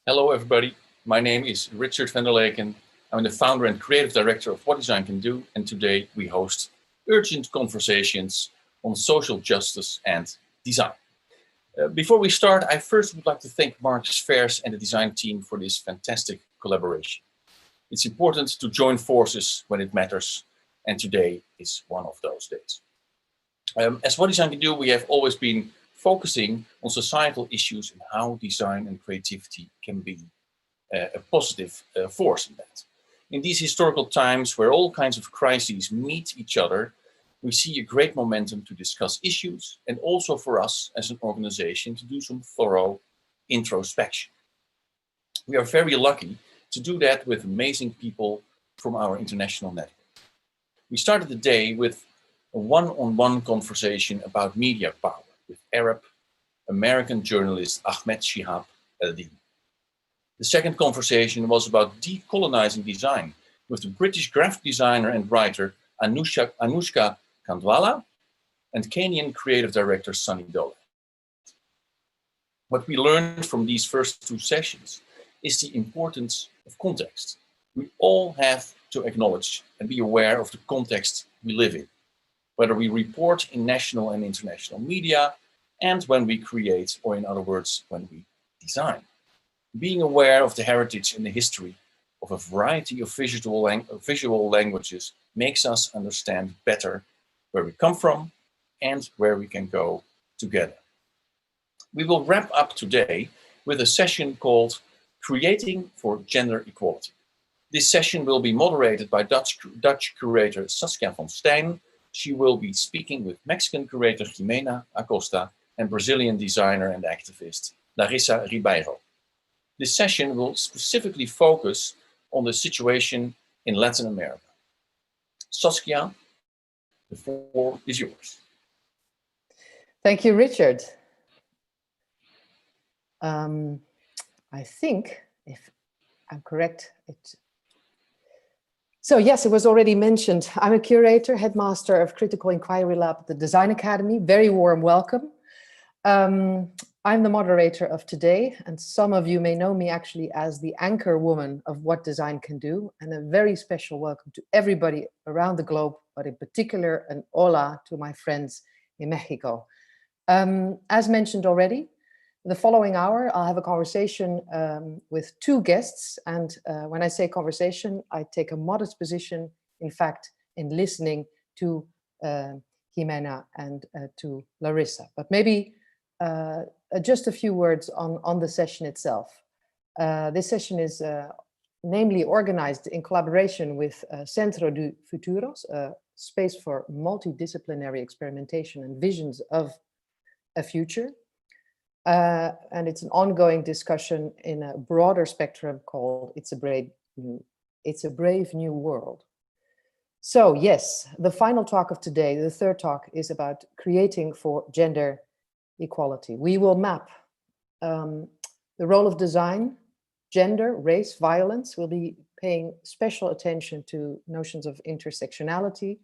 Hello, everybody. My name is Richard van der Leken. I'm the founder and creative director of What Design Can Do, and today we host urgent conversations on social justice and design. Before we start, I first would like to thank Mark Svers and the design team for this fantastic collaboration. It's important to join forces when it matters, and today is one of those days. As What Design Can Do, we have always been focusing on societal issues and how design and creativity can be a positive force in that. In these historical times where all kinds of crises meet each other, we see a great momentum to discuss issues and also for us as an organization to do some thorough introspection. We are very lucky to do that with amazing people from our international network. We started the day with a one-on-one conversation about media power with Arab-American journalist Ahmed Shihab El-Din. The second conversation was about decolonizing design with the British graphic designer and writer Anushka Kandwala and Kenyan creative director Sunny Dole. What we learned from these first two sessions is the importance of context. We all have to acknowledge and be aware of the context we live in, whether we report in national and international media, and when we create, or in other words, when we design. Being aware of the heritage and the history of a variety of visual languages makes us understand better where we come from and where we can go together. We will wrap up today with a session called Creating for Gender Equality. This session will be moderated by Dutch curator Saskia van Stein. She will be speaking with Mexican curator Jimena Acosta and Brazilian designer and activist Larissa Ribeiro. This session will specifically focus on the situation in Latin America. Saskia, the floor is yours. Thank you, Richard. I think, if I'm correct, so yes, it was already mentioned. I'm a curator, headmaster of Critical Inquiry Lab at the Design Academy. Very warm welcome. I'm the moderator of today, and some of you may know me actually as the anchor woman of What Design Can Do, and a very special welcome to everybody around the globe, but in particular an hola to my friends in Mexico. As mentioned already, the following hour, I'll have a conversation with two guests. And when I say conversation, I take a modest position, in fact, in listening to Jimena and to Larissa. But maybe just a few words on the session itself. This session is namely organized in collaboration with Centro de Futuros, a space for multidisciplinary experimentation and visions of a future. And it's an ongoing discussion in a broader spectrum called It's a Brave New World. So yes, the final talk of today, the third talk, is about creating for gender equality. We will map the role of design, gender, race, violence. We'll be paying special attention to notions of intersectionality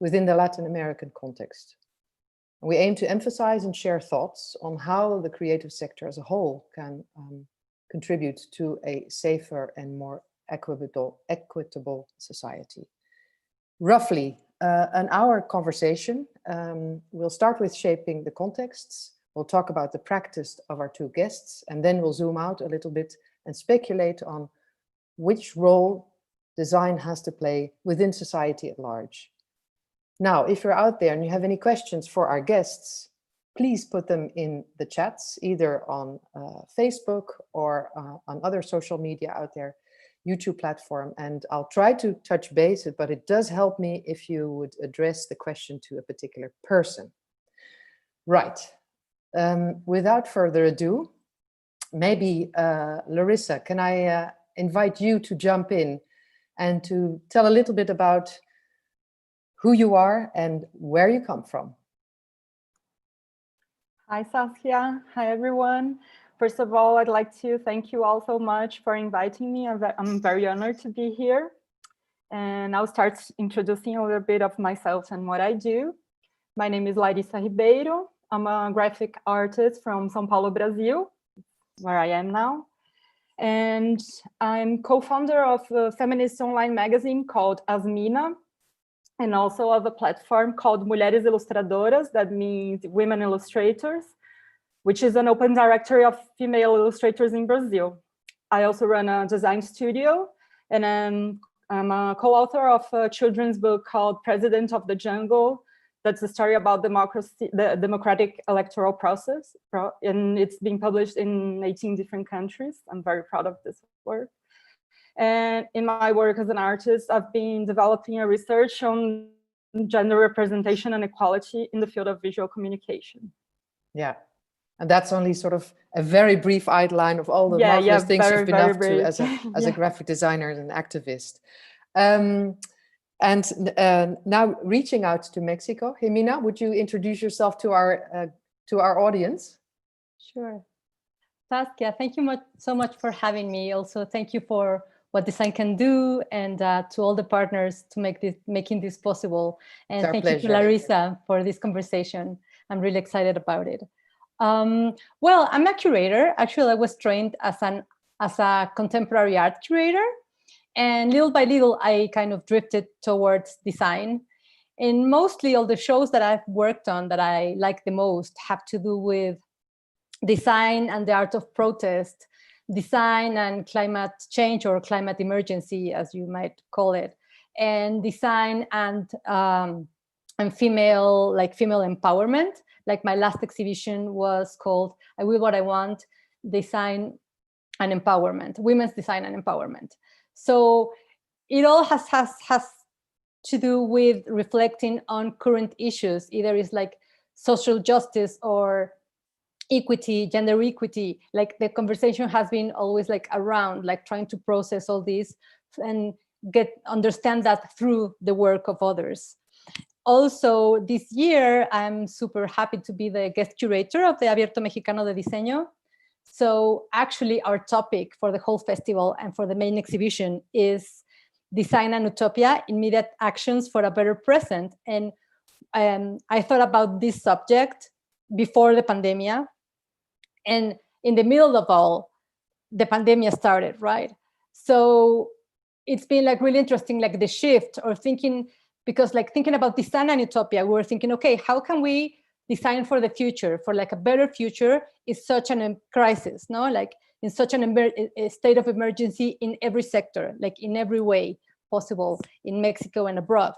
within the Latin American context. We aim to emphasize and share thoughts on how the creative sector as a whole can contribute to a safer and more equitable society. Roughly an hour conversation. We'll start with shaping the contexts. We'll talk about the practice of our two guests, and then we'll zoom out a little bit and speculate on which role design has to play within society at large. Now, if you're out there and you have any questions for our guests, please put them in the chats, either on Facebook or on other social media out there, YouTube platform, and I'll try to touch base, but it does help me if you would address the question to a particular person. Right. Without further ado, maybe Larissa, can I invite you to jump in and to tell a little bit about who you are and where you come from. Hi, Saskia. Hi, everyone. First of all, I'd like to thank you all so much for inviting me. I'm very honored to be here. And I'll start introducing a little bit of myself and what I do. My name is Larissa Ribeiro. I'm a graphic artist from São Paulo, Brazil, where I am now. And I'm co-founder of a feminist online magazine called Asmina, and also of a platform called Mulheres Ilustradoras, that means women illustrators, which is an open directory of female illustrators in Brazil. I also run a design studio, and I'm a co-author of a children's book called President of the Jungle. That's a story about democracy, the democratic electoral process, and it's being published in 18 different countries. I'm very proud of this work. And in my work as an artist, I've been developing a research on gender representation and equality in the field of visual communication. Yeah. And that's only sort of a very brief outline of all the marvelous things you've been up to as a graphic designer and activist. Now reaching out to Mexico, Jimena, would you introduce yourself to our audience? Sure. Saskia, thank you so much for having me. Also, thank you for what design can do, and to all the partners to making this possible. And thank you to Larissa for this conversation. I'm really excited about it. Well, I'm a curator. Actually, I was trained as a contemporary art curator. And little by little, I kind of drifted towards design. And mostly all the shows that I've worked on that I like the most have to do with design and the art of protest, design and climate change, or climate emergency, as you might call it, and design and female empowerment. Like my last exhibition was called I Will What I Want, Design and Empowerment, Women's Design and Empowerment. So it all has to do with reflecting on current issues. Either it's like social justice or equity, gender equity. Like the conversation has been always like around, like trying to process all this and understand that through the work of others. Also, this year, I'm super happy to be the guest curator of the Abierto Mexicano de Diseño. So actually, our topic for the whole festival and for the main exhibition is Design and Utopia, Immediate Actions for a Better Present. And I thought about this subject before the pandemic. And in the middle of all, the pandemic started, right? So it's been like really interesting, like the shift or thinking, because like thinking about design and utopia, we were thinking, okay, how can we design for the future, for like a better future is such a crisis, no? Like in such a state of emergency in every sector, like in every way possible in Mexico and abroad.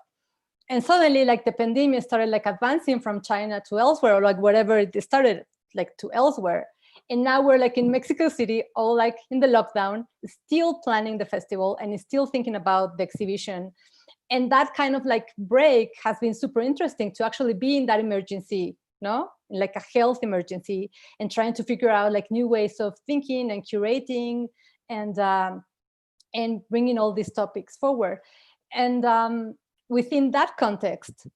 And suddenly like the pandemic started like advancing from China to elsewhere, or like wherever it started, like to elsewhere. And now we're like in Mexico City, all like in the lockdown, still planning the festival and still thinking about the exhibition. And that kind of like break has been super interesting to actually be in that emergency, no? Like a health emergency, and trying to figure out like new ways of thinking and curating and bringing all these topics forward. And within that context,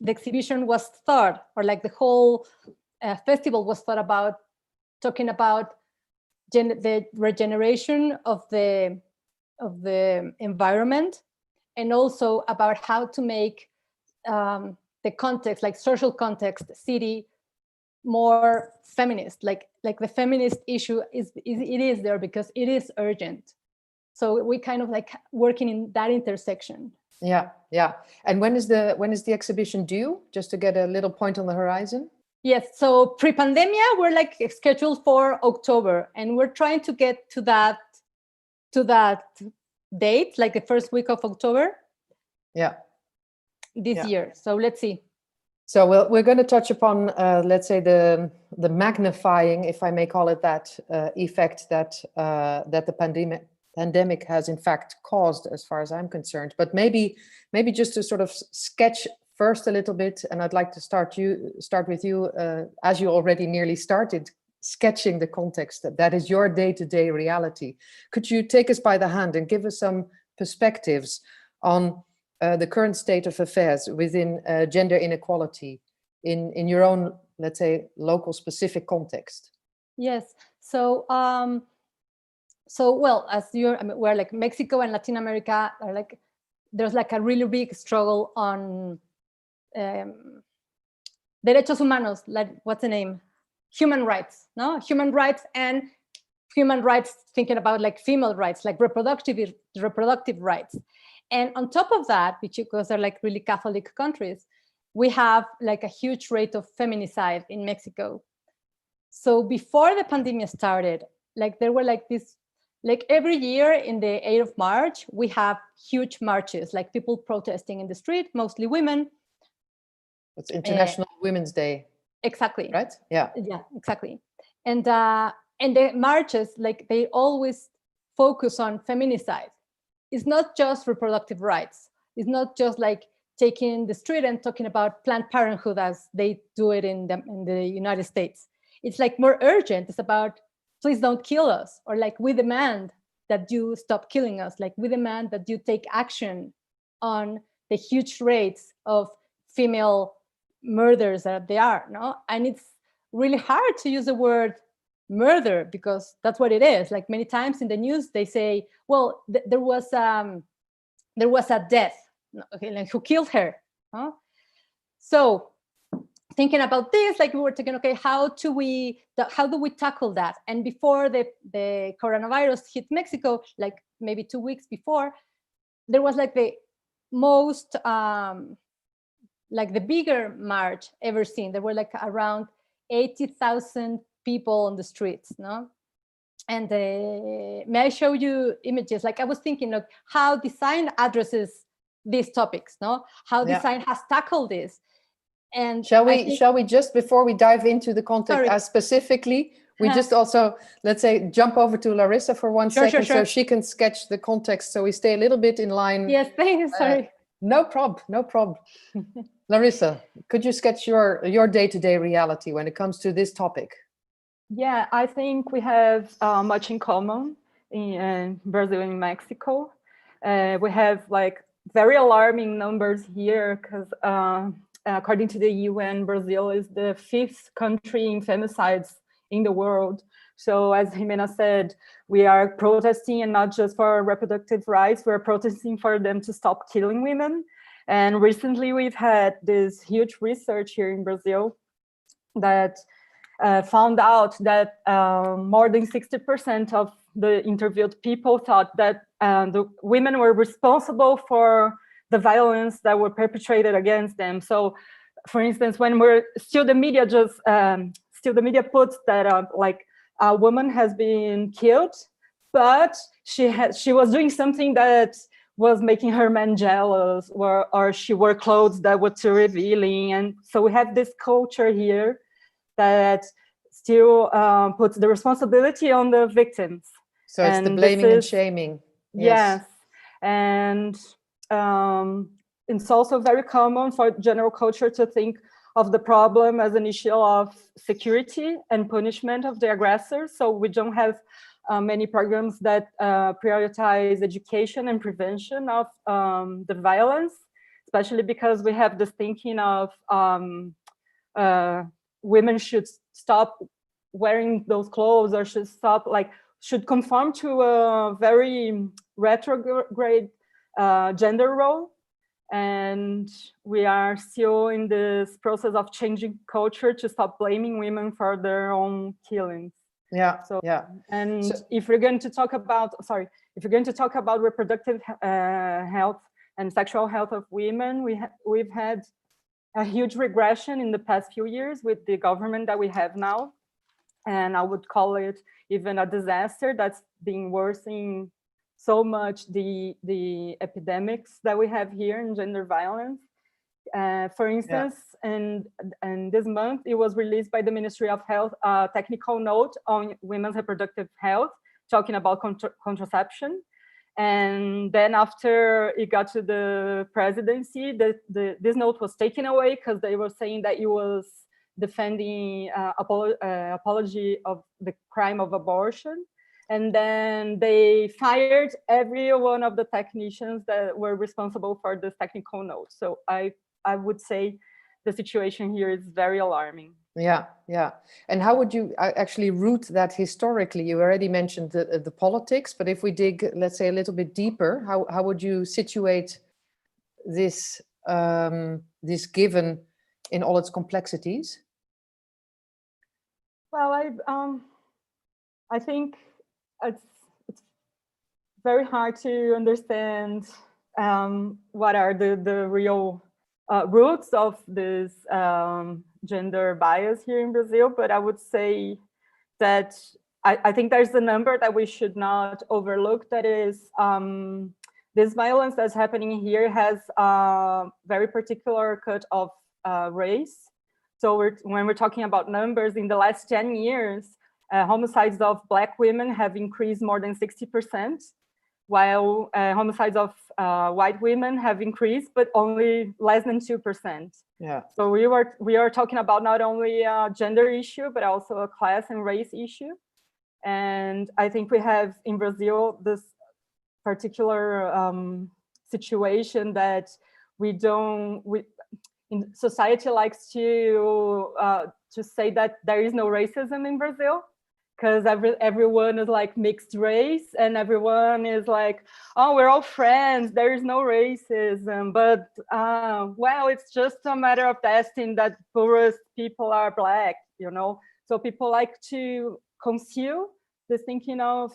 the exhibition was thought, or like the whole festival was thought about talking about the regeneration of the environment, and also about how to make the context, like social context, city, more feminist. Like the feminist issue is there because it is urgent. So we kind of like working in that intersection. Yeah, yeah. And when is the exhibition due? Just to get a little point on the horizon. Yes. So pre-pandemia, we're like scheduled for October, and we're trying to get to that date, like the first week of October. Yeah. This year. So let's see. So we're going to touch upon, let's say, the magnifying, if I may call it that, effect that the pandemic has in fact caused, as far as I'm concerned. But maybe just to sort of sketch first a little bit, and I'd like to start with you, as you already nearly started sketching the context that is your day-to-day reality. Could you take us by the hand and give us some perspectives on the current state of affairs within gender inequality in your own, let's say, local specific context? Yes. So well, as we're like Mexico and Latin America are like, there's like a really big struggle on derechos humanos, like what's the name? Human rights, no? Human rights and human rights, thinking about like female rights, like reproductive rights. And on top of that, because they're like really Catholic countries, we have like a huge rate of feminicide in Mexico. So before the pandemic started, like there were like this, like every year in the 8th of March, we have huge marches, like people protesting in the street, mostly women. It's International Women's Day. Exactly. Right? Yeah. Yeah, exactly. And the marches, like they always focus on feminicide. It's not just reproductive rights. It's not just like taking the street and talking about Planned Parenthood as they do it in the United States. It's like more urgent. It's about, please don't kill us, or like we demand that you stop killing us. Like we demand that you take action on the huge rates of female murders that they are, no? And it's really hard to use the word murder because that's what it is. Like many times in the news, they say, well, there was a death. Okay, like who killed her? Huh? So thinking about this, like we were thinking, okay, how do we tackle that? And before the coronavirus hit Mexico, like maybe 2 weeks before, there was like the most, like the bigger march ever seen. There were like around 80,000 people on the streets, no? And may I show you images? Like I was thinking of how design addresses these topics, no? How design has tackled this. And shall we just, before we dive into the context specifically, we just also, let's say, jump over to Larissa for one second so she can sketch the context so we stay a little bit in line. Yes, thank you, sorry. No problem. Larissa, could you sketch your day-to-day reality when it comes to this topic? Yeah, I think we have much in common in Brazil and Mexico. We have like very alarming numbers here because according to the UN, Brazil is the 5th country in femicides in the world. So as Jimena said, we are protesting, and not just for reproductive rights, we're protesting for them to stop killing women. And recently we've had this huge research here in Brazil that found out that more than 60% of the interviewed people thought that the women were responsible for the violence that were perpetrated against them. So, for instance, when the media puts that like a woman has been killed, but she was doing something that was making her man jealous, or she wore clothes that were too revealing, and so we have this culture here that still puts the responsibility on the victims. So it's the blaming and shaming. Yes. And it's also very common for general culture to think of the problem as an issue of security and punishment of the aggressor. So we don't have many programs that prioritize education and prevention of the violence, especially because we have this thinking of women should stop wearing those clothes, or should conform to a very retrograde gender role. And we are still in this process of changing culture to stop blaming women for their own killings. If we're going to talk about reproductive health and sexual health of women, we've had a huge regression in the past few years with the government that we have now. And I would call it even a disaster that's been worsening so much the epidemics that we have here in gender violence. For instance, and this month, it was released by the Ministry of Health a technical note on women's reproductive health, talking about contraception. And then after it got to the presidency, this note was taken away because they were saying that it was defending apology of the crime of abortion. And then they fired every one of the technicians that were responsible for this technical note. So I would say the situation here is very alarming. Yeah. And how would you actually root that historically? You already mentioned the politics, but if we dig, let's say, a little bit deeper, how would you situate this this given in all its complexities? Well, I think it's very hard to understand what are the real roots of this gender bias here in Brazil, but I would say that I think there's a number that we should not overlook, that is this violence that's happening here has a very particular cut of race. So when we're talking about numbers, in the last 10 years, homicides of Black women have increased more than 60%, while homicides of white women have increased, but only less than 2%. Yeah. So we are talking about not only a gender issue, but also a class and race issue. And I think we have in Brazil this particular situation that in society likes to say that there is no racism in Brazil, because everyone is like mixed race and everyone is like, oh, we're all friends, there is no racism. But well, it's just a matter of testing that poorest people are Black, you know. So people like to conceal the thinking of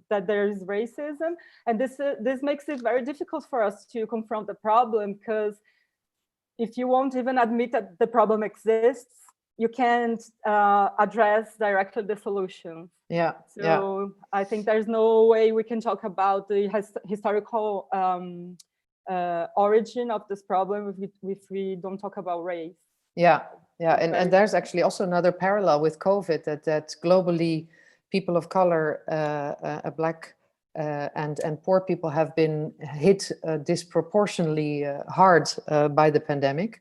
that there is racism, and this makes it very difficult for us to confront the problem, because if you won't even admit that the problem exists, you can't address directly the solution. Yeah. So yeah. I think there's no way we can talk about the historical origin of this problem if we don't talk about race. Yeah, yeah, and there's actually also another parallel with COVID, that globally people of color, Black and poor people have been hit disproportionately hard by the pandemic.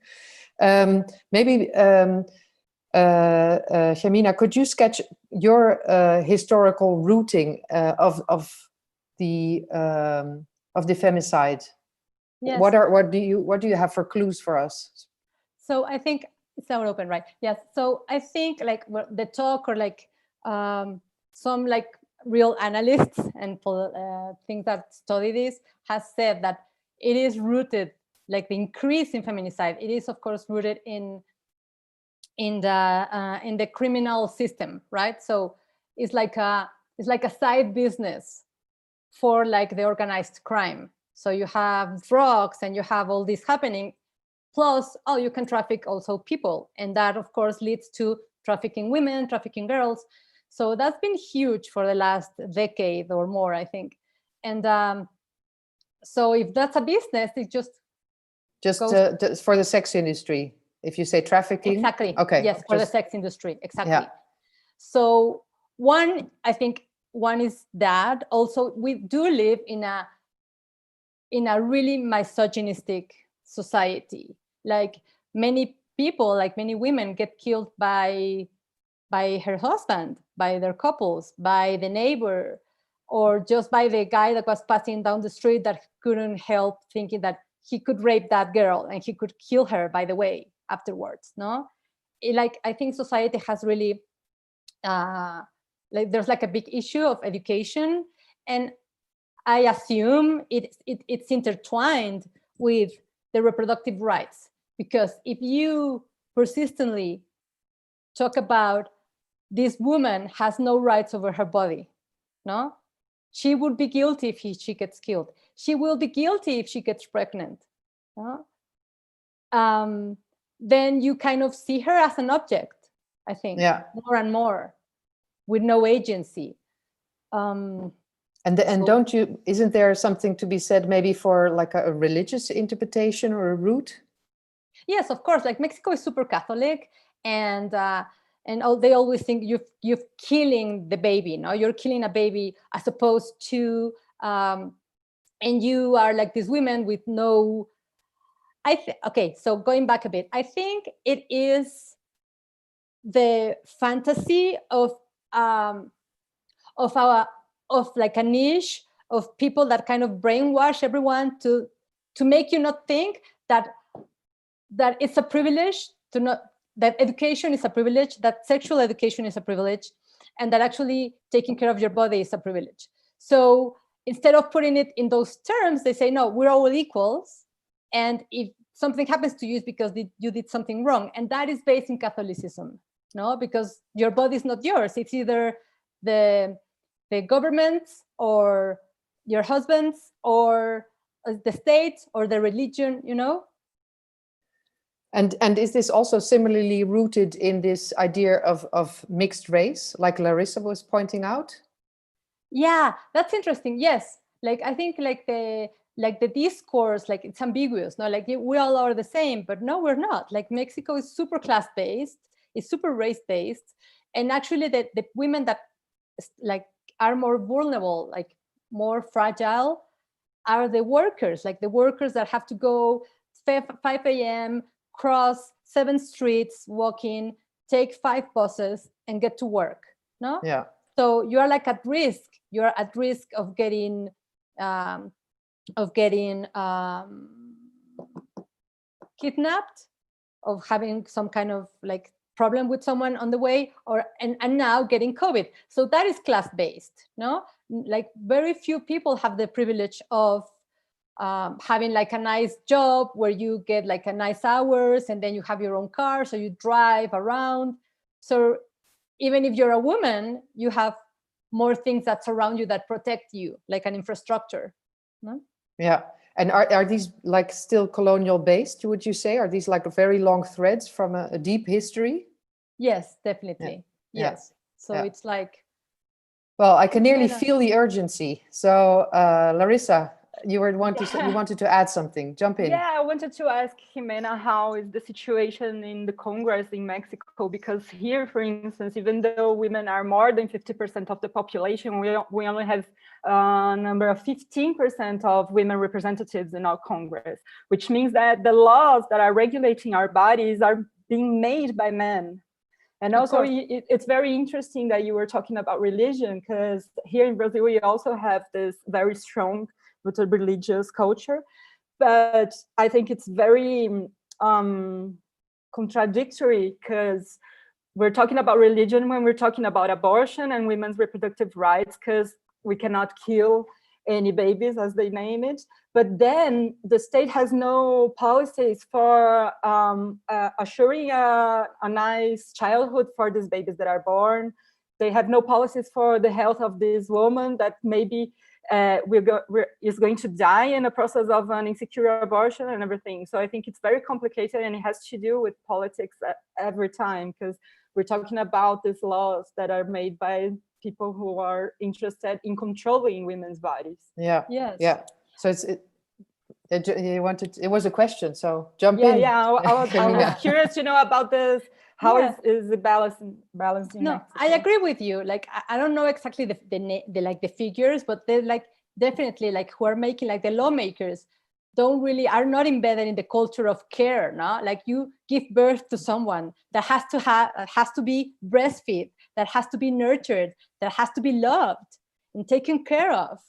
Maybe Jimena, could you sketch your historical rooting of the femicide? Yes. What do you have for clues for us? So I think it's now open, right? Yes. So I think like the talk, or like some like real analysts and things that study this has said that it is rooted, like the increase in feminicide, it is of course rooted in the criminal system, right? So it's like a side business for like the organized crime. So you have drugs and you have all this happening. Plus, you can traffic also people. And that, of course, leads to trafficking women, trafficking girls. So that's been huge for the last decade or more, I think. And so if that's a business, it just for the sex industry. If you say trafficking. Exactly. Okay. Yes, for the sex industry. Exactly. Yeah. So I think one is that also we do live in a really misogynistic society. Like many people, like many women, get killed by her husband, by their couples, by the neighbor, or just by the guy that was passing down the street that couldn't help thinking that he could rape that girl and he could kill her, by the way, afterwards. No, I think society has really there's like a big issue of education, and I assume it's intertwined with the reproductive rights, because if you persistently talk about this woman has no rights over her body, no, she would be guilty if she gets killed. She will be guilty if she gets pregnant. No? Then you kind of see her as an object, I think, more and more, with no agency. Isn't there something to be said maybe for like a religious interpretation or a root? Yes, of course. Like Mexico is super Catholic, and they always think you're killing the baby. No, you're killing a baby, as opposed to and you are like these women with no. Okay, so going back a bit, I think it is the fantasy of like a niche of people that kind of brainwash everyone to make you not think that it's a privilege, that education is a privilege, that sexual education is a privilege, and that actually taking care of your body is a privilege. So instead of putting it in those terms, they say, no, we're all equals. And if something happens to you, it's because you did something wrong. And that is based in Catholicism, no? Because your body is not yours. It's either the governments or your husbands or the state or the religion, you know? And is this also similarly rooted in this idea of mixed race, like Larissa was pointing out? Yeah, that's interesting. Yes, like I think like the discourse, like it's ambiguous. No, like we all are the same, but no, we're not. Like Mexico is super class based, it's super race based, and actually the women that like are more vulnerable, like more fragile, are the workers, like the workers that have to go 5 a.m. cross 7 streets walking, take 5 buses and get to work. No? Yeah. So you are like at risk. You are at risk of getting kidnapped, of having some kind of like problem with someone on the way, or and now getting COVID. So that is class-based. No, like very few people have the privilege of having like a nice job where you get like a nice hours and then you have your own car, so you drive around. So even if you're a woman, you have more things that surround you that protect you, like an infrastructure. No? Yeah. And are these like still colonial based, would you say? Are these like very long threads from a deep history? Yes, definitely. Yeah. Yes. So Yeah. it's like, well, I can nearly feel the urgency. So Larissa, you wanted to add something. Jump in. Yeah, I wanted to ask Jimena, how is the situation in the Congress in Mexico? Because here, for instance, even though women are more than 50% of the population, we only have a number of 15% of women representatives in our Congress, which means that the laws that are regulating our bodies are being made by men. And also, it's very interesting that you were talking about religion, because here in Brazil, we also have this very strong with a religious culture, but I think it's very contradictory, because we're talking about religion when we're talking about abortion and women's reproductive rights, because we cannot kill any babies, as they name it. But then the state has no policies for assuring a nice childhood for these babies that are born. They have no policies for the health of this woman that maybe is going to die in the process of an insecure abortion and everything. So I think it's very complicated, and it has to do with politics every time, because we're talking about these laws that are made by people who are interested in controlling women's bodies. Yeah. yes. Yeah. So it was a question, so jump in. Yeah, I was curious to know about this. How is the balancing No, Mexico? I agree with you. Like, I don't know exactly the figures, but they're like definitely like who are making, like the lawmakers are not embedded in the culture of care. No, like you give birth to someone that has to be breastfed, that has to be nurtured, that has to be loved and taken care of.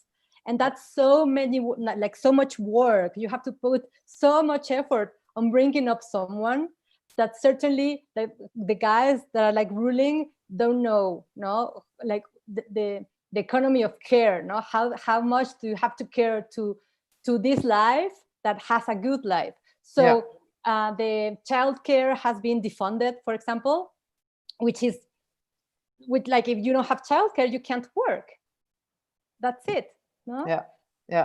And that's so much work. You have to put so much effort on bringing up someone that certainly the guys that are like ruling don't know, no, like the economy of care, no, how much do you have to care to this life that has a good life. So the childcare has been defunded, for example, which like if you don't have childcare, you can't work. That's it. No? Yeah.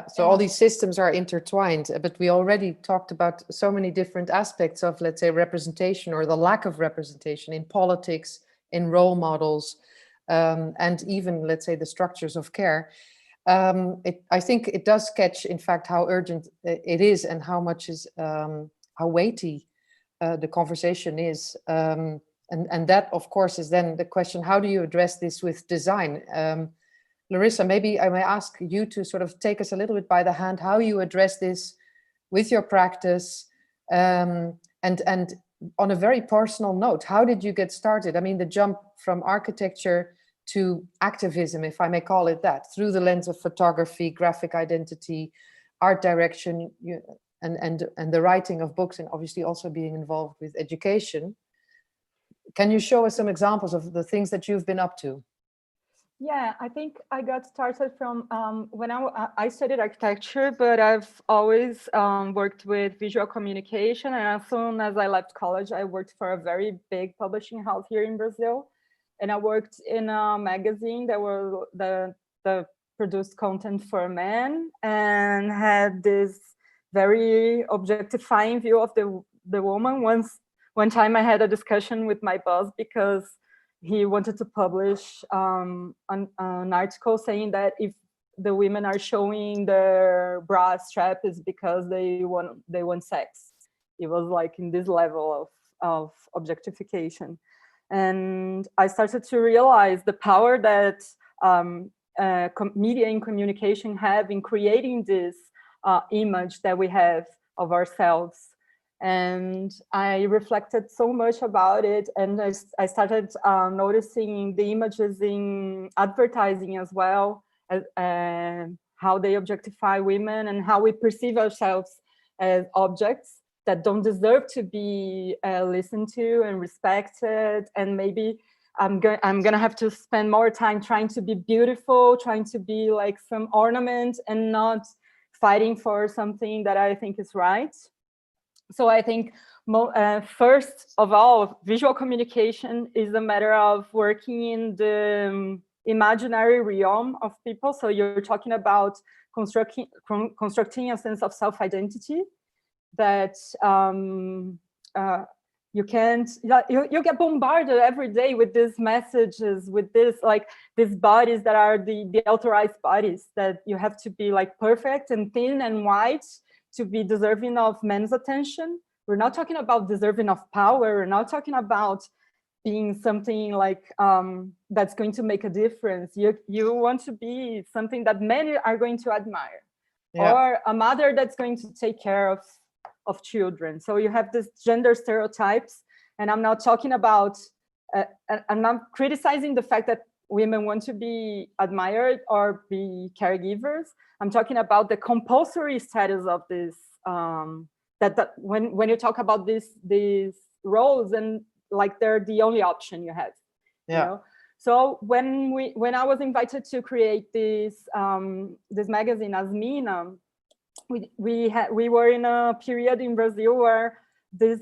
So all these systems are intertwined, but we already talked about so many different aspects of, let's say, representation or the lack of representation in politics, in role models, and even, let's say, the structures of care. I think it does sketch, in fact, how urgent it is and how much is, how weighty the conversation is. And that, of course, is then the question, how do you address this with design? Larissa, maybe I may ask you to sort of take us a little bit by the hand, how you address this with your practice, and on a very personal note, how did you get started? I mean, the jump from architecture to activism, if I may call it that, through the lens of photography, graphic identity, art direction, and the writing of books, and obviously also being involved with education. Can you show us some examples of the things that you've been up to? Yeah, I think I got started from when I studied architecture, but I've always worked with visual communication. And as soon as I left college, I worked for a very big publishing house here in Brazil. and I worked in a magazine that were the produced content for men and had this very objectifying view of the woman. One time I had a discussion with my boss because he wanted to publish an article saying that if the women are showing their bra strap is because they want sex. It was like in this level of objectification. And I started to realize the power that media and communication have in creating this image that we have of ourselves. And I reflected so much about it, and I started noticing the images in advertising as well, how they objectify women and how we perceive ourselves as objects that don't deserve to be listened to and respected. And maybe I'm gonna have to spend more time trying to be beautiful, trying to be like some ornament, and not fighting for something that I think is right. So I think first of all, visual communication is a matter of working in the imaginary realm of people. So you're talking about constructing a sense of self-identity that you can't, you get bombarded every day with these messages, with this, like these bodies that are the authorized bodies, that you have to be like perfect and thin and white to be deserving of men's attention. We're not talking about deserving of power. We're not talking about being something like that's going to make a difference. You want to be something that men are going to admire, or a mother that's going to take care of children. So you have these gender stereotypes, and I'm not talking about, I'm not criticizing the fact that women want to be admired or be caregivers. I'm talking about the compulsory status of this, that when you talk about these roles, and like they're the only option you have. You know? So when I was invited to create this magazine as Mina, we were in a period in Brazil where this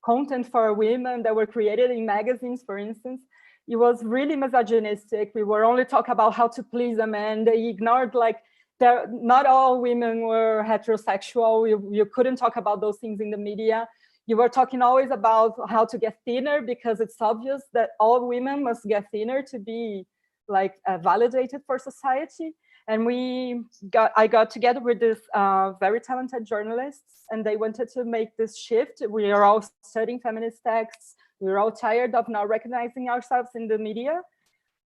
content for women that were created in magazines, for instance, it was really misogynistic. We were only talking about how to please a man. They ignored, like, not all women were heterosexual. You couldn't talk about those things in the media. You were talking always about how to get thinner, because it's obvious that all women must get thinner to be like validated for society. And I got together with this very talented journalists, and they wanted to make this shift. We are all studying feminist texts. We were all tired of not recognizing ourselves in the media.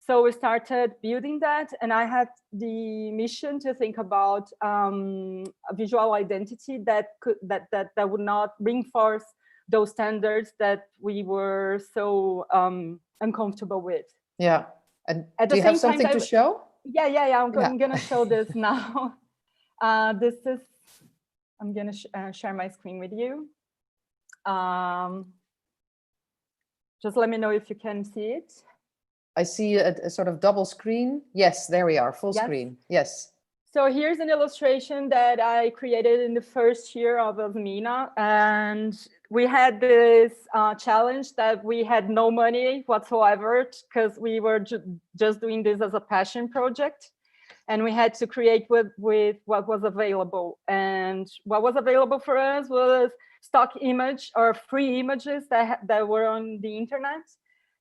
So we started building that, and I had the mission to think about a visual identity that would not reinforce those standards that we were so uncomfortable with. Yeah, and do you have something to show? Yeah. I'm gonna show this now. I'm gonna share my screen with you. Just let me know if you can see it. I see a sort of double screen. Yes, there we are, full screen. Yes. So here's an illustration that I created in the first year of Mina, and we had this challenge that we had no money whatsoever, because we were just doing this as a passion project, and we had to create with what was available. And what was available for us was stock image or free images that were on the internet.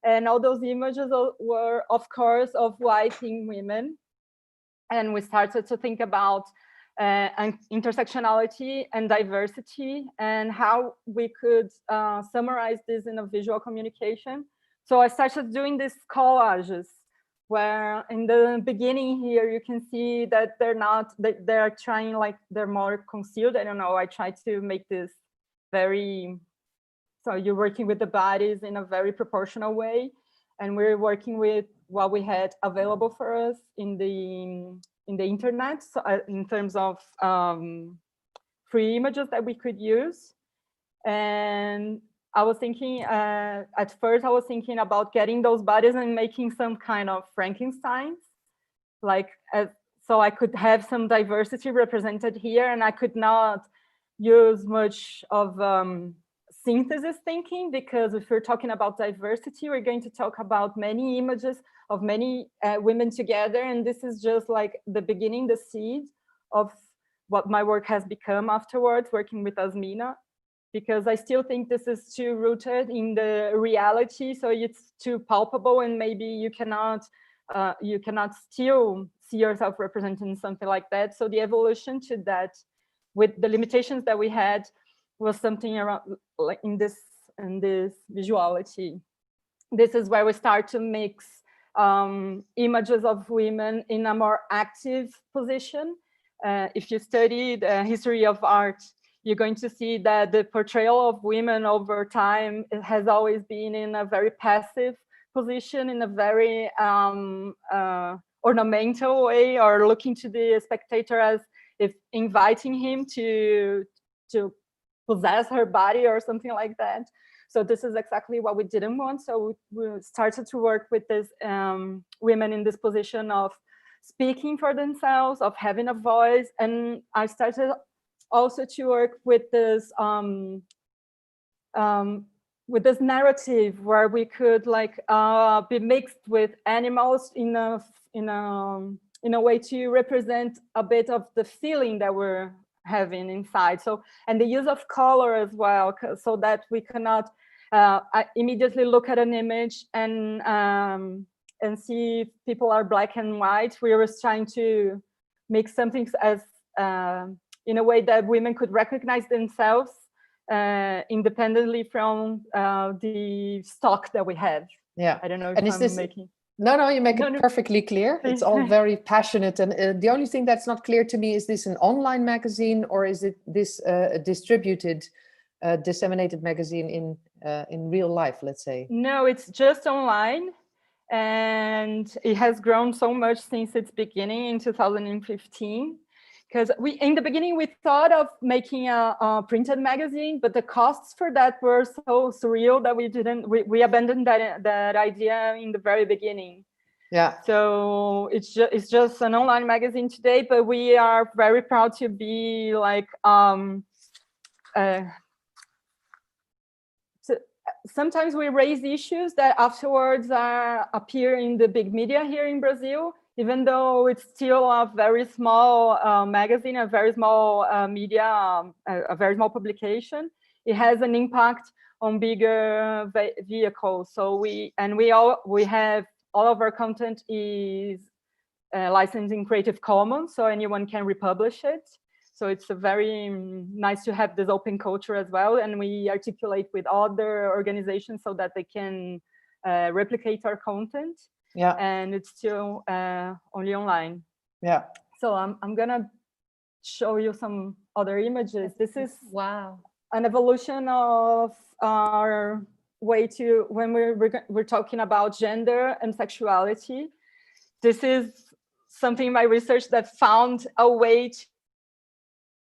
And all those images were, of course, of white teen women. And we started to think about intersectionality and diversity, and how we could summarize this in a visual communication. So I started doing these collages, where in the beginning here, you can see that they're trying, like, they're more concealed. I don't know, I tried to make this very, so you're working with the bodies in a very proportional way. And we're working with what we had available for us in the internet, so in terms of free images that we could use. And I was thinking, at first I was thinking about getting those bodies and making some kind of Frankensteins, like, so I could have some diversity represented here, and I could not use much of synthesis thinking, because if we're talking about diversity, we're going to talk about many images of many women together. And this is just like the beginning, the seed of what my work has become afterwards, working with Jimena, because I still think this is too rooted in the reality. So it's too palpable, and maybe you cannot still see yourself representing something like that. So the evolution to that, with the limitations that we had, was something around like in this visuality. This is where we start to mix images of women in a more active position. If you study the history of art, you're going to see that the portrayal of women over time has always been in a very passive position, in a very ornamental way, or looking to the spectator as if inviting him to possess her body or something like that. So this is exactly what we didn't want. So we started to work with this women in this position of speaking for themselves, of having a voice. And I started also to work with this narrative where we could like be mixed with animals in a way to represent a bit of the feeling that we're having inside. So, and the use of color as well, so that we cannot immediately look at an image and see if people are black and white. We were trying to make something as in a way that women could recognize themselves independently from the stock that we have. Yeah. I don't know if and I'm making... No, you make it perfectly clear. It's all very passionate. And the only thing that's not clear to me, is this an online magazine, or is it this a distributed, disseminated magazine in real life, let's say? No, it's just online. And it has grown so much since its beginning in 2015. Because in the beginning, we thought of making a printed magazine, but the costs for that were so surreal that we abandoned that idea in the very beginning. Yeah. So it's just an online magazine today, but we are very proud to be like sometimes we raise issues that afterwards appear in the big media here in Brazil. Even though it's still a very small magazine, a very small media, a very small publication, it has an impact on bigger vehicles. So we have all of our content is licensed in Creative Commons, so anyone can republish it. So it's a very nice to have this open culture as well, and we articulate with other organizations so that they can replicate our content. Yeah, and it's still only online. Yeah. So I'm gonna show you some other images. This is wow, an evolution of our way to, when we're talking about gender and sexuality. This is something in my research that found a way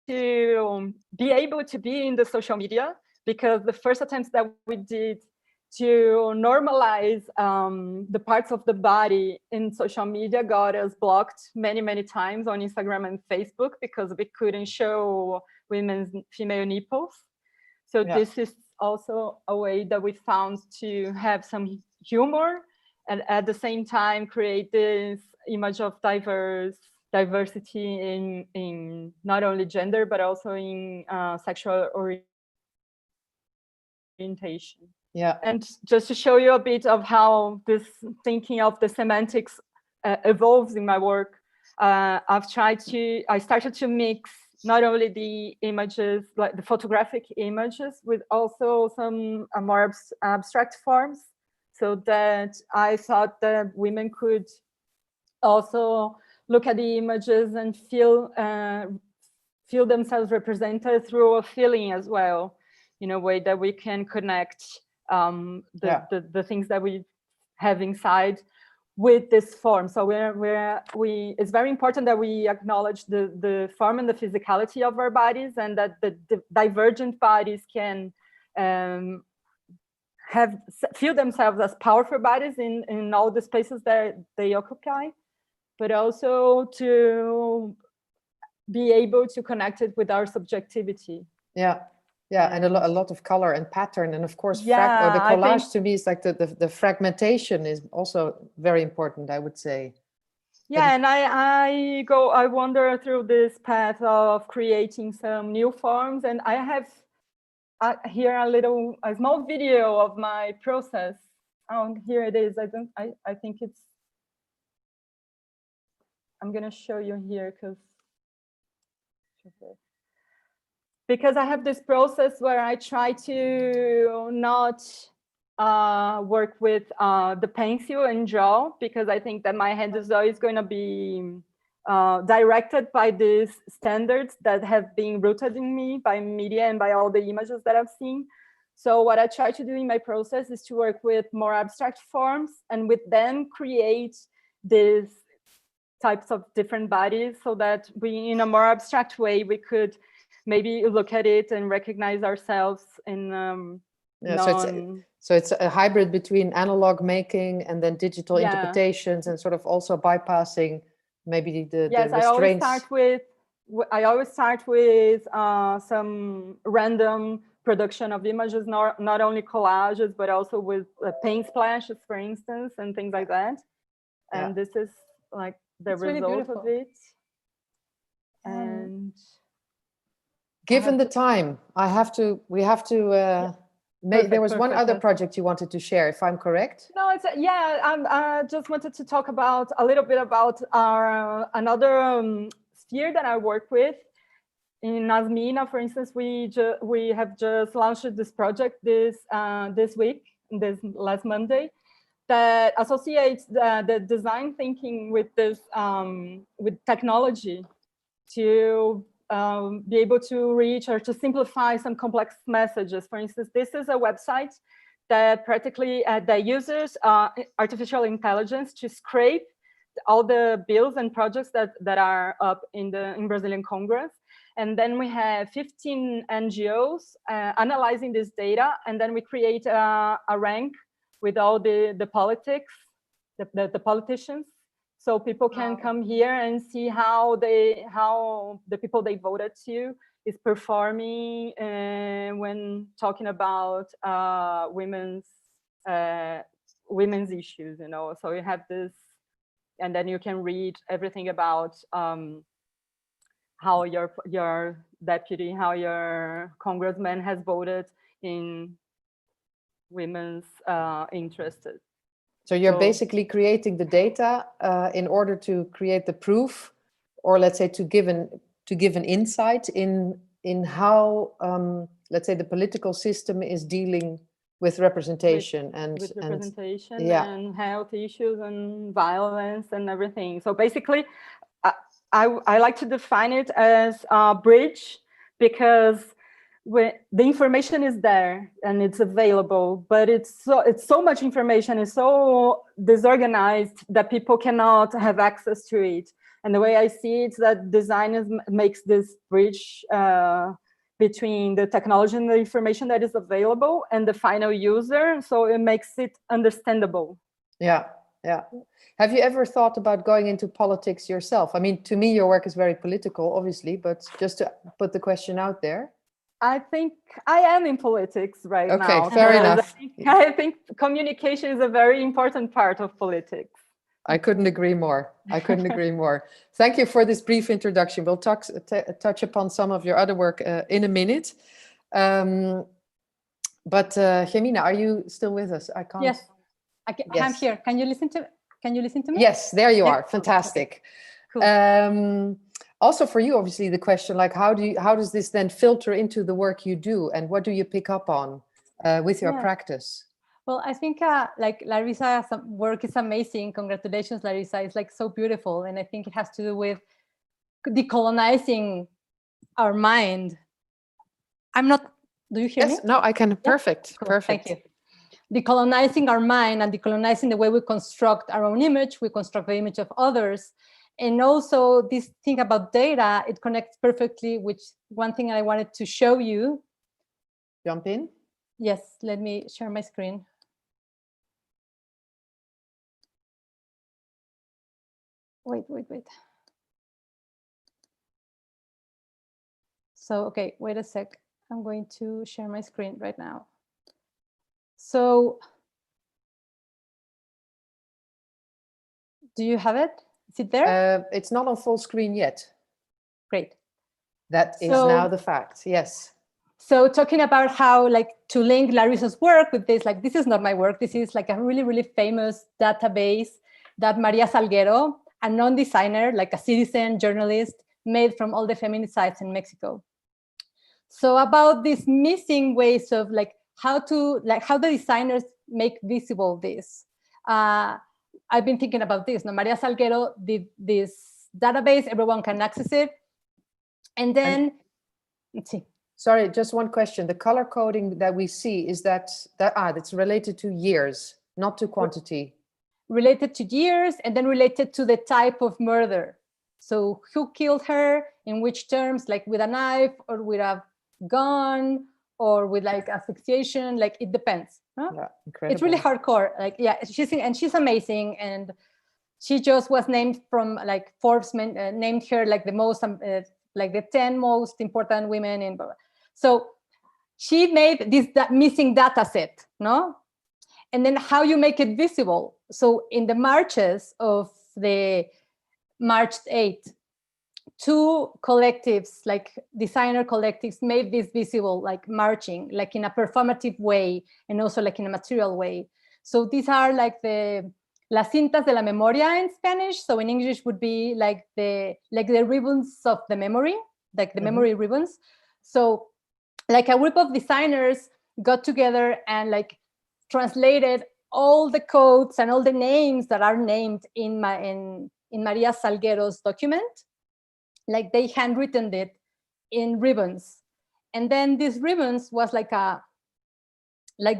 to be able to be in the social media, because the first attempts that we did to normalize the parts of the body in social media got us blocked many times on Instagram and Facebook, because we couldn't show women's female nipples. So this is also a way that we found to have some humor, and at the same time create this image of diversity in not only gender, but also in sexual orientation. Yeah. And just to show you a bit of how this thinking of the semantics evolves in my work, I started to mix not only the images, like the photographic images, with also some more abstract forms, so that I thought that women could also look at the images and feel themselves represented through a feeling as well, in a way that we can connect the things that we have inside with this form. So it's very important that we acknowledge the form and the physicality of our bodies, and that the divergent bodies can feel themselves as powerful bodies in all the spaces that they occupy, but also to be able to connect it with our subjectivity. Yeah. Yeah, and a lot of color and pattern, and of course, Yeah, the I collage think, to me is like the fragmentation is also very important, I would say. yeah, and I wander through this path of creating some new forms, and I have here a small video of my process. Oh, here it is. I think it's, I'm gonna show you here because I have this process where I try to not work with the pencil and draw, because I think that my hand is always going to be directed by these standards that have been rooted in me by media and by all the images that I've seen. So what I try to do in my process is to work with more abstract forms, and with them create these types of different bodies, so that we, in a more abstract way, we could maybe look at it and recognize ourselves in so it's a hybrid between analog making and then digital interpretations, and sort of also bypassing maybe the restraints. I always start with some random production of images, not only collages, but also with paint splashes, for instance, and things like that. And this is like the result of it. And given the time, we have to there was one other project you wanted to share, if I'm correct. No, it's I just wanted to talk about a little bit about our another sphere that I work with. In Asmina, for instance, we have just launched this project this last Monday, that associates the design thinking with this with technology to be able to reach or to simplify some complex messages. For instance, this is a website that practically that uses artificial intelligence to scrape all the bills and projects that are up in Brazilian Congress. And then we have 15 NGOs analyzing this data, and then we create a rank with all the politics, the politicians. So people can come here and see how the people they voted to is performing when talking about women's issues, you know. So you have this, and then you can read everything about how your deputy, how your congressman has voted in women's interests. So you're basically creating the data in order to create the proof, or let's say to give an insight in how let's say the political system is dealing with representation and health issues and violence and everything. So basically, I like to define it as a bridge, because when the information is there and it's available, but it's so much information, it's so disorganized that people cannot have access to it. And the way I see it is that design makes this bridge between the technology and the information that is available and the final user, so it makes it understandable. Yeah. Have you ever thought about going into politics yourself? I mean, to me, your work is very political, obviously, but just to put the question out there. I think I am in politics right now. Okay, fair enough. I think communication is a very important part of politics. I couldn't agree more. Thank you for this brief introduction. We'll touch upon some of your other work in a minute. But Jimena, are you still with us? I can't. Yes, I'm here. Can you listen to me? Yes, there you are. Fantastic. Cool. Also for you, obviously, the question, like, how does this then filter into the work you do, and what do you pick up on with your practice? Well, I think like Larissa's work is amazing. Congratulations, Larissa. It's like so beautiful. And I think it has to do with decolonizing our mind. Do you hear me? No, I can. Perfect. Cool. Perfect. Thank you. Decolonizing our mind and decolonizing the way we construct our own image, we construct the image of others. And also this thing about data, it connects perfectly with one thing I wanted to show you. Jump in? Yes, let me share my screen. Wait. So, okay, wait a sec. I'm going to share my screen right now. So do you have it? Is it there? It's not on full screen yet. Great. That is now the fact, yes. So talking about how like to link Larissa's work with this, like this is not my work. This is like a really, really famous database that Maria Salguero, a non-designer, like a citizen journalist, made from all the feminist sites in Mexico. So about these missing ways of like how the designers make visible this. I've been thinking about this. No, Maria Salguero did this database, everyone can access it. And then, let's see. Sorry, just one question. The color coding that we see, is that's related to years, not to quantity. Related to years, and then related to the type of murder. So who killed her, in which terms, like with a knife or with a gun or with like asphyxiation, like it depends. Huh? Yeah, incredible. It's really hardcore. Like, yeah, she's amazing. And she just was named from like Forbes named her like the most, like the 10 most important women in. So she made this missing data set, no? And then how you make it visible. So in the marches of the March 8th, 2 collectives, like designer collectives, made this visible, like marching, like in a performative way, and also like in a material way. So these are like the las cintas de la memoria in Spanish. So in English would be like the ribbons of the memory, like the memory ribbons. So like a group of designers got together and like translated all the codes and all the names that are named in Maria Salguero's document. Like they handwritten it in ribbons. And then these ribbons was like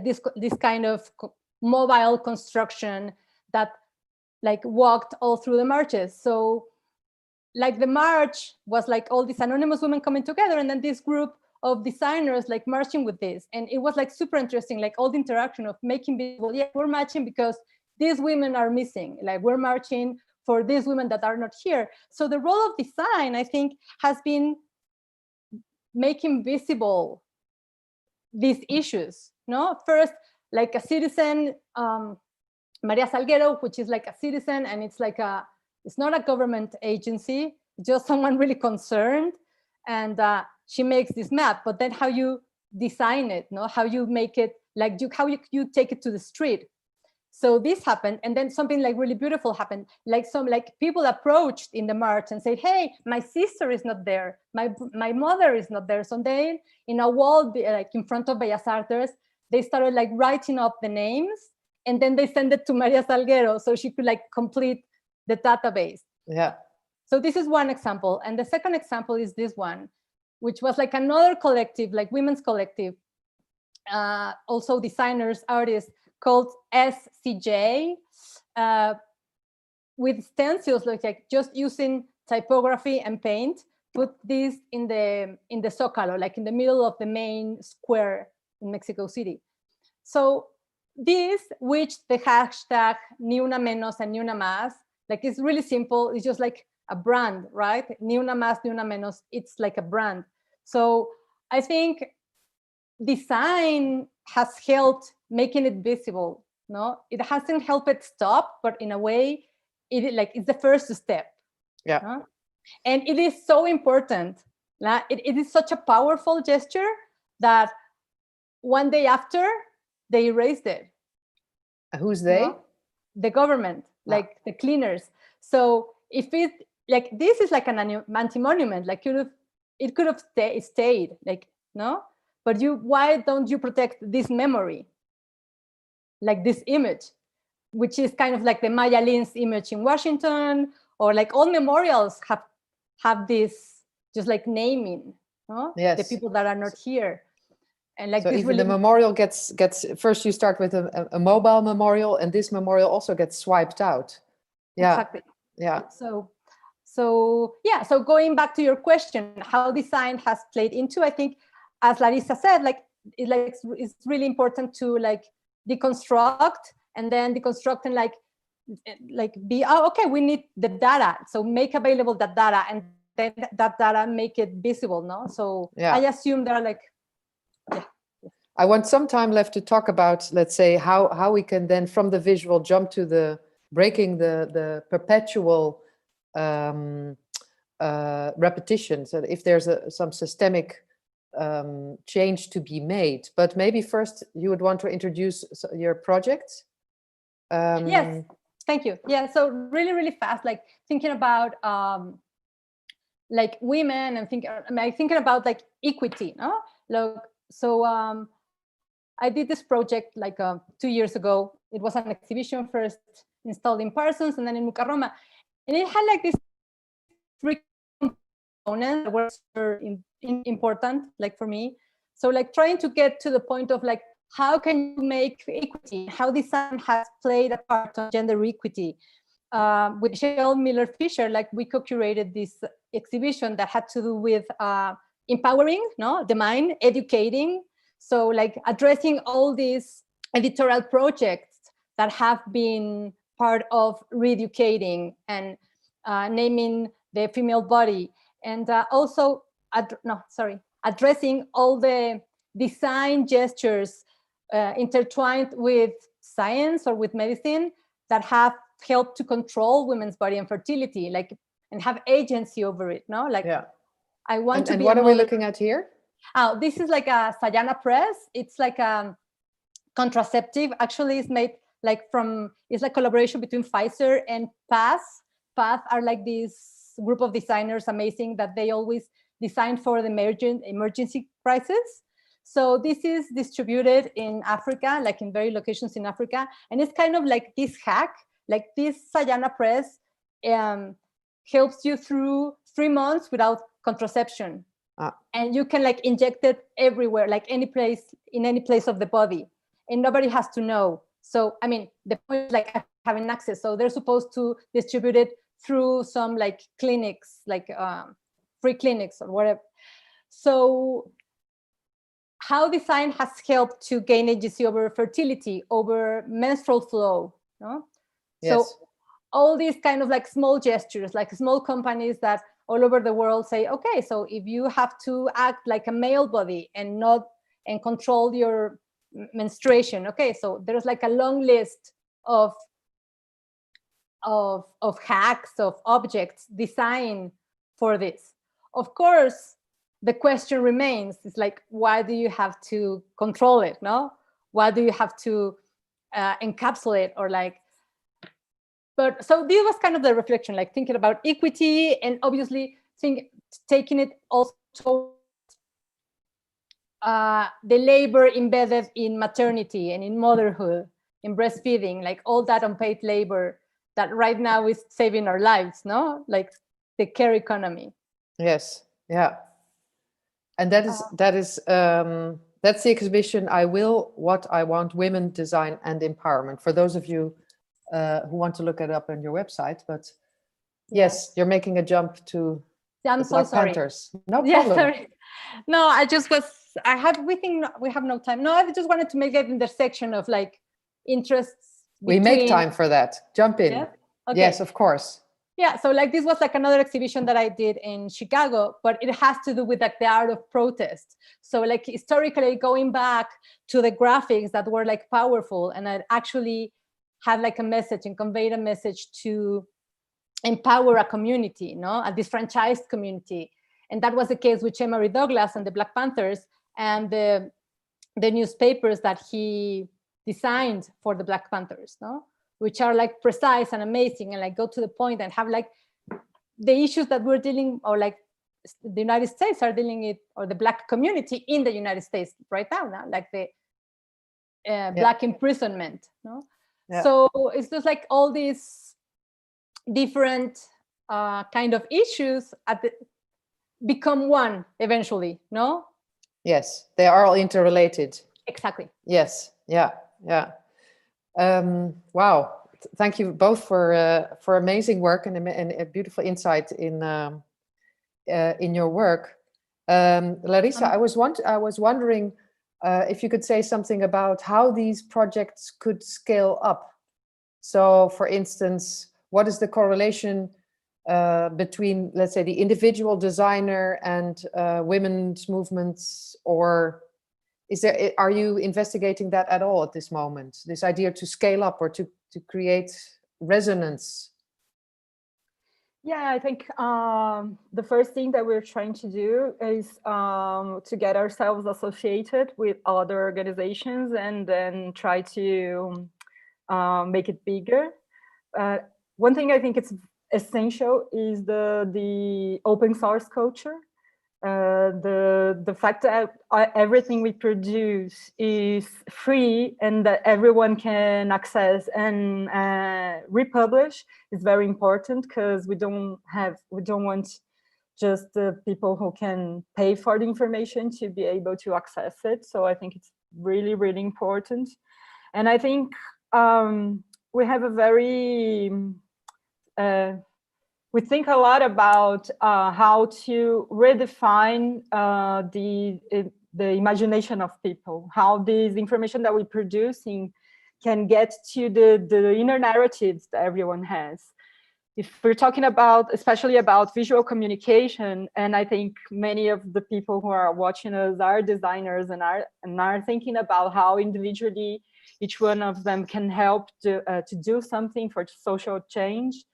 this kind of mobile construction that like walked all through the marches. So like the march was like all these anonymous women coming together, and then this group of designers like marching with this. And it was like super interesting, like all the interaction of making visible, yeah, we're marching because these women are missing, like we're marching for these women that are not here. So the role of design, I think, has been making visible these issues, no? First, like a citizen, Maria Salguero, which is like a citizen, and it's not a government agency, just someone really concerned. And she makes this map, but then how you design it, no? How you make it, like how you take it to the street. So this happened, and then something like really beautiful happened. Like some people approached in the march and said, "Hey, my sister is not there. My mother is not there." So then, in a wall, like in front of Bellas Artes, they started like writing up the names, and then they sent it to Maria Salguero so she could like complete the database. Yeah. So this is one example, and the second example is this one, which was like another collective, like women's collective, also designers, artists, called SCJ, with stencils, like just using typography and paint, put this in the Zócalo, like in the middle of the main square in Mexico City. So this, which the hashtag Nuena Menos and Nuena Más, like it's really simple. It's just like a brand, right? Nuena Más, Nuena Menos, it's like a brand. So I think design has helped making it visible. No, it hasn't helped it stop, but in a way, it's the first step. Yeah. No? And it is so important. It is such a powerful gesture that one day after, they erased it. Who's they? No? The government, like the cleaners. So if it, like, this is like an anti-monument, like it could have stayed, like, no? But why don't you protect this memory? Like this image, which is kind of like the Maya Lin's image in Washington, or like all memorials have this just like naming, no? Yes. The people that are not here. And like so this even really, the memorial gets first, you start with a mobile memorial, and this memorial also gets swiped out. Yeah. Exactly. Yeah. So yeah, so going back to your question, how design has played into, I think, as Larissa said, it's really important to like deconstruct, and then deconstruct and like be, okay, we need the data, so make available that data, and then that data make it visible, no? So yeah. I assume there are like Yeah. I want some time left to talk about, let's say, how we can then from the visual jump to the breaking the perpetual repetition. So if there's some systemic change to be made, but maybe first you would want to introduce your project. Yes, thank you. Yeah, so really fast, like thinking about like women and thinking about like equity, no? Look, so I did this project like 2 years ago. It was an exhibition first installed in Parsons and then in Mukarroma, and it had like these three components that were super important, like for me. So like trying to get to the point of like, how can you make equity? How design has played a part on gender equity. With Cheryl Miller-Fisher, like we co-curated this exhibition that had to do with empowering, no, the mind, educating. So like addressing all these editorial projects that have been part of re-educating and naming the female body, and also addressing all the design gestures intertwined with science or with medicine that have helped to control women's body and fertility, like, and have agency over it, no? Like, yeah. I want to be. And what are we looking at here? Oh, this is like a Sadhana Press. It's like a contraceptive. Actually, it's made like it's like collaboration between Pfizer and PATH. PATH are like this group of designers, amazing, that they always design for the emergency crisis. So this is distributed in Africa, like in various locations in Africa. And it's kind of like this hack, like this Sadhana Press helps you through 3 months without contraception. And you can like inject it everywhere, like any place, in any place of the body. And nobody has to know. So, I mean, the point is like having access. So they're supposed to distribute it through some like clinics, like free clinics or whatever. So how design has helped to gain agency over fertility, over menstrual flow, no? Yes. So all these kind of like small gestures, like small companies that all over the world say, okay, so if you have to act like a male body and control your menstruation, okay, so there's like a long list of hacks, of objects designed for this. Of course, the question remains, it's like, why do you have to control it, no? Why do you have to encapsulate or like, but so this was kind of the reflection, like thinking about equity and obviously taking it also the labor embedded in maternity and in motherhood, in breastfeeding, like all that unpaid labor that right now is saving our lives, no? Like the care economy. Yes, yeah. And that's the exhibition, What I Want, Women, Design and Empowerment. For those of you who want to look it up on your website, but yes, you're making a jump to I'm so sorry. Panthers. No Yeah, problem. sorry. No, we think we have no time. No, I just wanted to make that intersection of like interests. We make time for that. Jump in. Yeah? Okay. Yes, of course. Yeah, so like this was like another exhibition that I did in Chicago, but it has to do with like the art of protest. So like historically going back to the graphics that were like powerful and that actually had like a message and conveyed a message to empower a community, no, a disfranchised community. And that was the case with Emory Douglas and the Black Panthers and the newspapers that he designed for the Black Panthers, no, which are like precise and amazing and like go to the point and have like the issues that we're dealing, or like the United States are dealing it, or the Black community in the United States right now, like the Black imprisonment, no. Yeah. So it's just like all these different kind of issues become one eventually, no? Yes, they are all interrelated. Exactly. Yes, yeah. Wow, thank you both for amazing work and a beautiful insight in your work. Larissa, I was wondering if you could say something about how these projects could scale up. So, for instance, what is the correlation between, let's say, the individual designer and women's movements, or Are you investigating that at all at this moment? This idea to scale up or to create resonance? Yeah, I think the first thing that we're trying to do is to get ourselves associated with other organizations and then try to make it bigger. One thing I think it's essential is the open source culture. The fact that everything we produce is free and that everyone can access and republish is very important, because we don't want just the people who can pay for the information to be able to access it. So I think it's really, really important. And I think we have a very we think a lot about how to redefine the imagination of people, how this information that we're producing can get to the inner narratives that everyone has. If we're talking about, especially about visual communication, and I think many of the people who are watching us are designers and are thinking about how individually each one of them can help to do something for social change.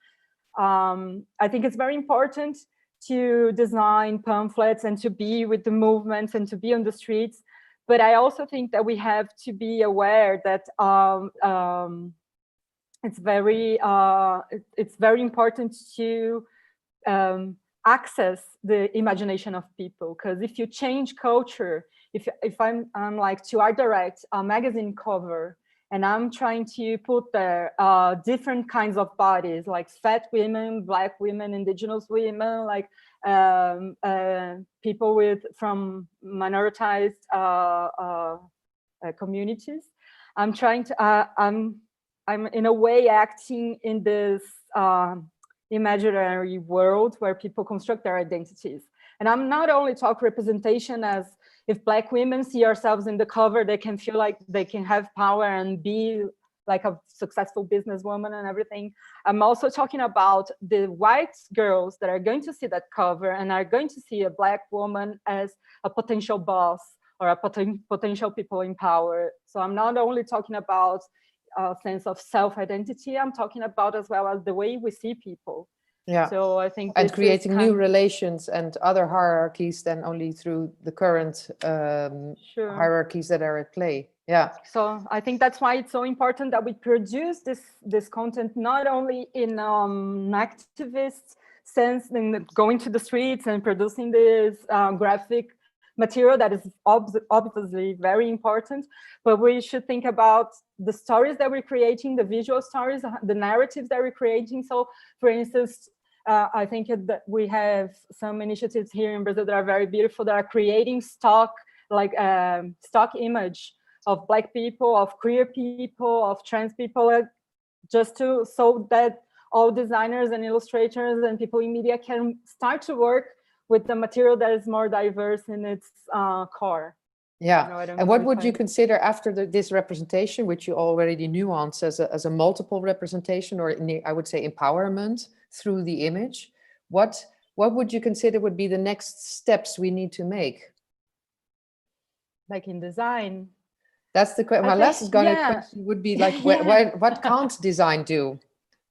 I think it's very important to design pamphlets and to be with the movements and to be on the streets. But I also think that we have to be aware that it's very important to access the imagination of people. Because if you change culture, if I'm like to art direct a magazine cover, and I'm trying to put there different kinds of bodies, like fat women, Black women, indigenous women, like people from minoritized communities. I'm trying to, I'm in a way acting in this imaginary world where people construct their identities. And I'm not only talking representation as if Black women see ourselves in the cover, they can feel like they can have power and be like a successful businesswoman and everything. I'm also talking about the white girls that are going to see that cover and are going to see a Black woman as a potential boss or a potential people in power. So I'm not only talking about a sense of self-identity, I'm talking about as well as the way we see people. Yeah. So I think and creating new relations and other hierarchies than only through the current hierarchies that are at play. Yeah. So I think that's why it's so important that we produce this content not only in activist sense, in going to the streets and producing this graphic material that is obviously very important, but we should think about the stories that we're creating, the visual stories, the narratives that we're creating. So, for instance, I think that we have some initiatives here in Brazil that are very beautiful, that are creating stock image of Black people, of queer people, of trans people, just so that all designers and illustrators and people in media can start to work with the material that is more diverse in its core. Yeah, and what would you consider after this representation, which you already nuance as a multiple representation, or I would say empowerment through the image? What would you consider would be the next steps we need to make? Like in design? That's the question. My last question would be like, what can't design do?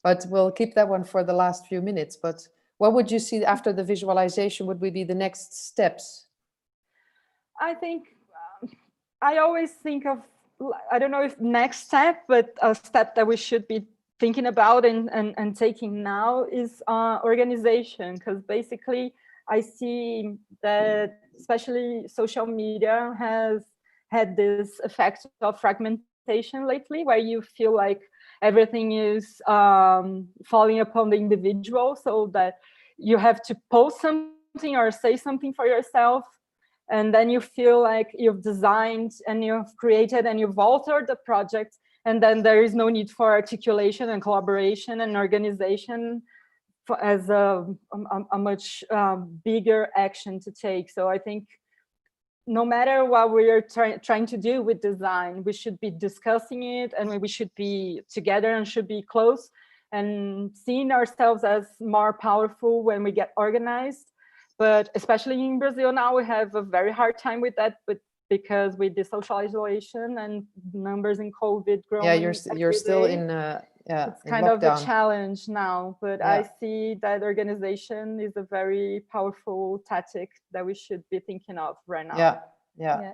But we'll keep that one for the last few minutes. But what would you see after the visualization would be the next steps? I think I always think of, I don't know if next step, but a step that we should be thinking about and taking now is organization. Because basically I see that especially social media has had this effect of fragmentation lately, where you feel like everything is falling upon the individual, so that you have to post something or say something for yourself, and then you feel like you've designed and you've created and you've altered the project, and then there is no need for articulation and collaboration and organization as a much bigger action to take. So I think no matter what we're trying to do with design, we should be discussing it, and we should be together and should be close and seeing ourselves as more powerful when we get organized. But especially in Brazil now, we have a very hard time with that. But because with the social isolation and numbers in COVID growing. Yeah, you're still day, in it's in kind lockdown. of a challenge now, but Yeah. I see that organization is a very powerful tactic that we should be thinking of right now. Yeah.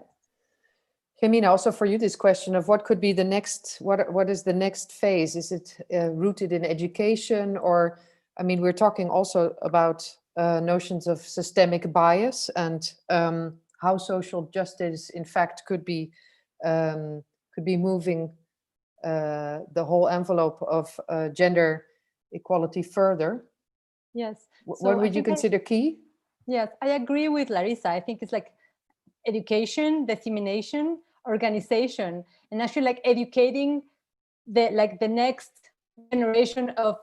Jimena, also for you, this question of what could be the next, what is the next phase? Is it rooted in education, or, I mean, we're talking also about notions of systemic bias and how social justice, in fact, could be moving the whole envelope of gender equality further. Yes. What would you consider key? Yes, I agree with Larissa. I think it's like education, dissemination, organization, and actually like educating the next generation of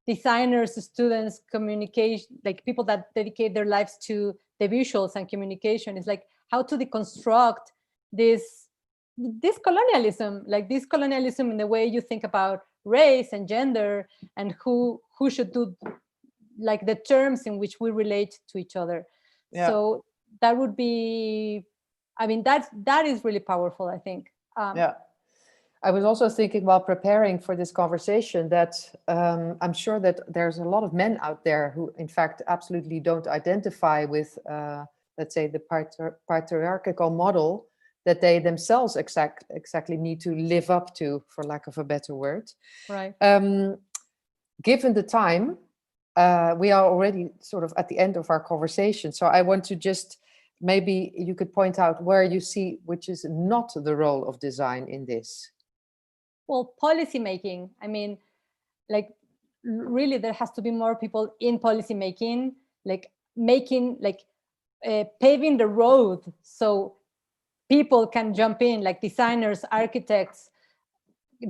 designers, students, communication, like people that dedicate their lives to the visuals and communication. Is like how to deconstruct this colonialism, like this colonialism in the way you think about race and gender and who should do like the terms in which we relate to each other. Yeah. So that would be, I mean, that is really powerful, I think. Yeah. I was also thinking while preparing for this conversation that I'm sure that there's a lot of men out there who, in fact, absolutely don't identify with, let's say, the patriarchal model that they themselves exactly need to live up to, for lack of a better word. Right. Given the time, we are already sort of at the end of our conversation. So I want to just, maybe you could point out where you see which is not the role of design in this. Well, policy making. I mean, like really there has to be more people in policy making, like making, like paving the road so people can jump in, like designers, architects,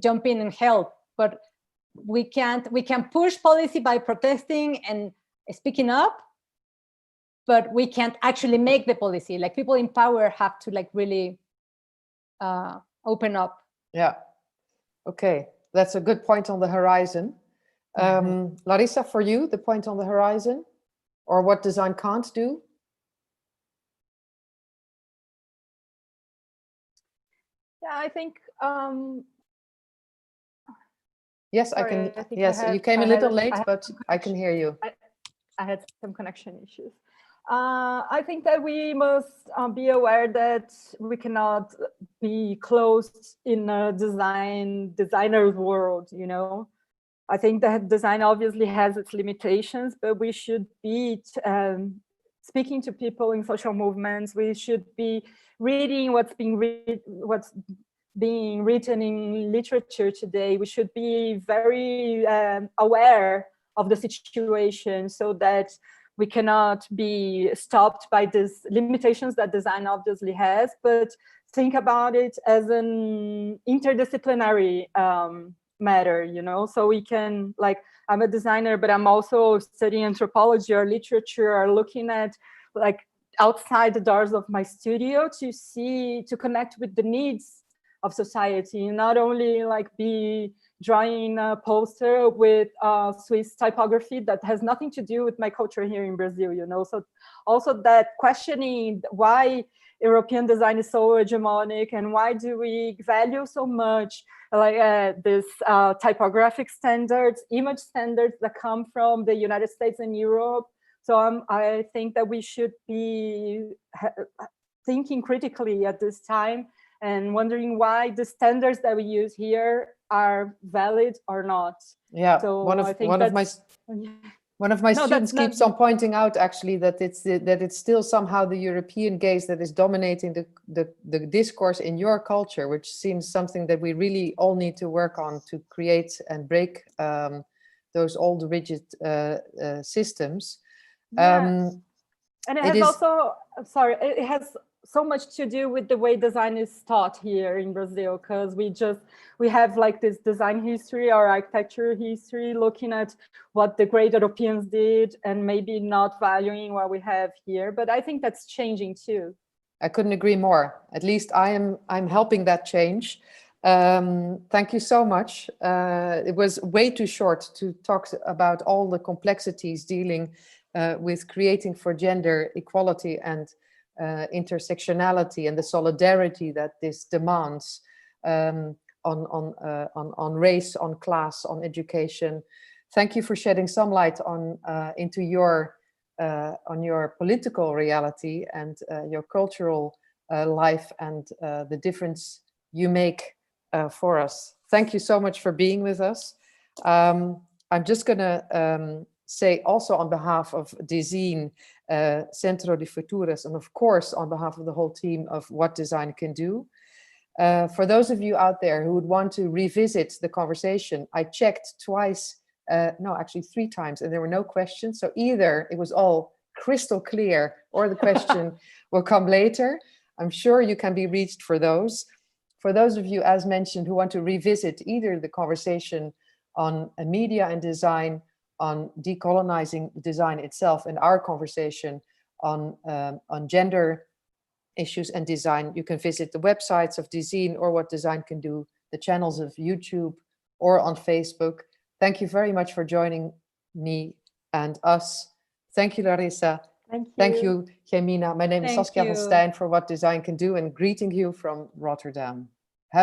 jump in and help. But we can push policy by protesting and speaking up, but we can't actually make the policy. Like people in power have to like really open up. Yeah. Okay, that's a good point on the horizon. Larissa, for you, the point on the horizon, or what design can't do? Yeah, I think. Yes, sorry, I can. Yes, you came a little late, but I can hear you. I had some connection issues. I think that we must be aware that we cannot be closed in a designer's world, you know. I think that design obviously has its limitations, but we should be speaking to people in social movements. We should be reading what's being written in literature today. We should be very aware of the situation so that we cannot be stopped by these limitations that design obviously has, but think about it as an interdisciplinary matter, you know. So we can, like, I'm a designer, but I'm also studying anthropology or literature, or looking at like outside the doors of my studio to connect with the needs of society, not only like be drawing a poster with Swiss typography that has nothing to do with my culture here in Brazil, you know. So also that questioning why European design is so hegemonic and why do we value so much like this typographic standards, image standards that come from the United States and Europe. So I think that we should be thinking critically at this time and wondering why the standards that we use here are valid or not. Yeah, so one of my students keeps on pointing out actually that it's still somehow the European gaze that is dominating the discourse in your culture, which seems something that we really all need to work on to create and break those old rigid systems. And it has also, sorry, it has so much to do with the way design is taught here in Brazil, because we have like this design history or architecture history looking at what the great Europeans did and maybe not valuing what we have here. But I think that's changing too. I couldn't agree more. At least I'm helping that change. Thank you so much. It was way too short to talk about all the complexities dealing with creating for gender equality and intersectionality and the solidarity that this demands on race, on class, on education. Thank you for shedding some light on into your political reality and your cultural life and the difference you make for us. Thank you so much for being with us. I'm just going to say also on behalf of Dezeen, Centro de Futuras, and of course on behalf of the whole team of What Design Can Do. For those of you out there who would want to revisit the conversation, I checked twice, no, actually 3 times, and there were no questions. So either it was all crystal clear or the question will come later. I'm sure you can be reached for those. For those of you, as mentioned, who want to revisit either the conversation on media and design, on decolonizing design itself, and our conversation on gender issues and design, you can visit the websites of Dezeen or What Design Can Do, the channels of YouTube or on Facebook. Thank you very much for joining me and us. Thank you, Larissa. Thank you. Thank you, Jimena. My name is Saskia van Stein for What Design Can Do, and greeting you from Rotterdam.